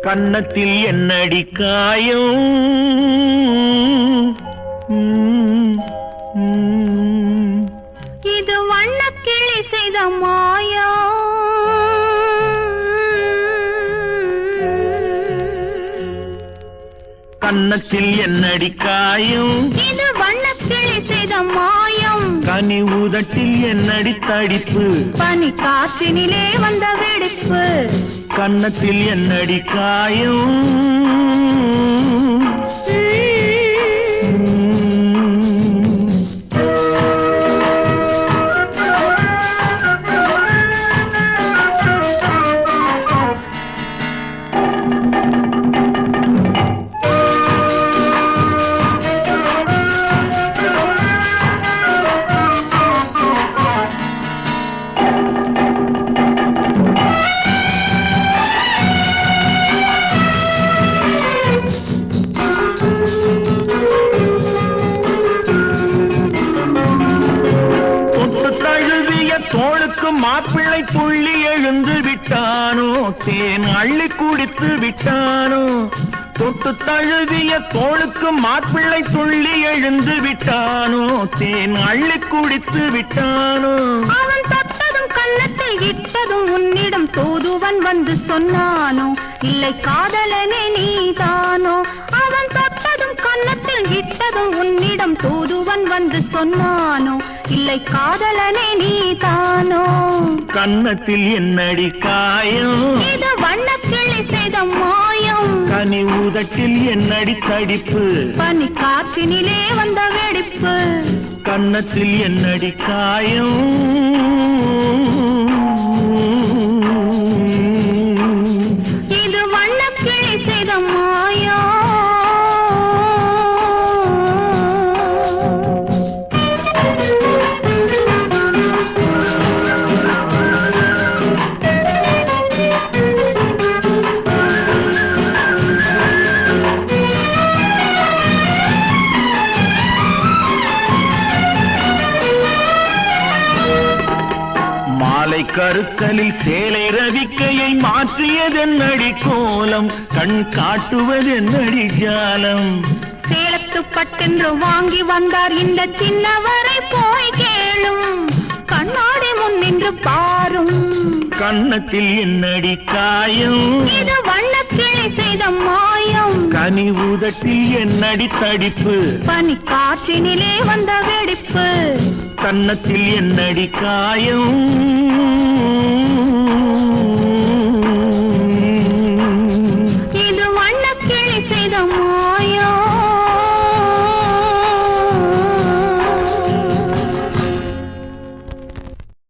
கன்னத்தில் என்னடி காயம்? இது வண்ணக்கிளி செய்த மாயம். கன்னத்தில் என்னடி காயம்? இது வண்ணக்கிளி செய்த மாயம். கனி உதட்டில் என்னடி தடிப்பு? பனி காற்றினிலே வந்த வெடிப்பு. கன்னத்தில் என்னடி காயம்? தோளுக்கு மாப்பிள்ளை புள்ளி எழுந்து விட்டானோ, தேன் அள்ளி குடித்து விட்டானோ. தொட்டு தழுவிய தோளுக்கு மாப்பிள்ளை துள்ளி எழுந்து விட்டானோ, தேன் அள்ளி குடித்து விட்டானோ. அவன் தொட்டதும் கன்னத்தில் இட்டதும் உன்னிடம் தூதுவன் வந்து சொன்னானோ, இல்லை காதலனே நீதானோ. அவன் தொட்டதும் கன்னத்தில் இட்டதும் உன்னிடம் தூதுவன் வந்து சொன்னானோ, இல்லை காதலனே நீதானோ. கன்னத்தில் என்னடி காயம்? இது வண்ணக்கிளி செய்த மாயம். கனி உதட்டில் என்னடி தடிப்பு? பனி காற்றினிலே வந்த வெடிப்பு. கன்னத்தில் என்னடி காயம்? இது வண்ணக்கிளி செய்த மாயம். மாலை கருக்கலில் சேலை ரவிக்கையை மாற்றியதென்னடி கோலம்? கண் காட்டுவதென்னடி ஜாலம்? சேலத்து பட்டென்று வாங்கி வந்தார் இந்த சின்னவரை போய் கேளும். கண்ணாடி முன் நின்று பாரும். கன்னத்தில் என்னடி காயம்? இது வண்ணக்கிளி செய்த மாயம். கனி உதட்டில் என்னடி தடிப்பு? பனி காற்றினிலே வந்த வெடிப்பு. கன்னத்தில் என்னடி காயம்?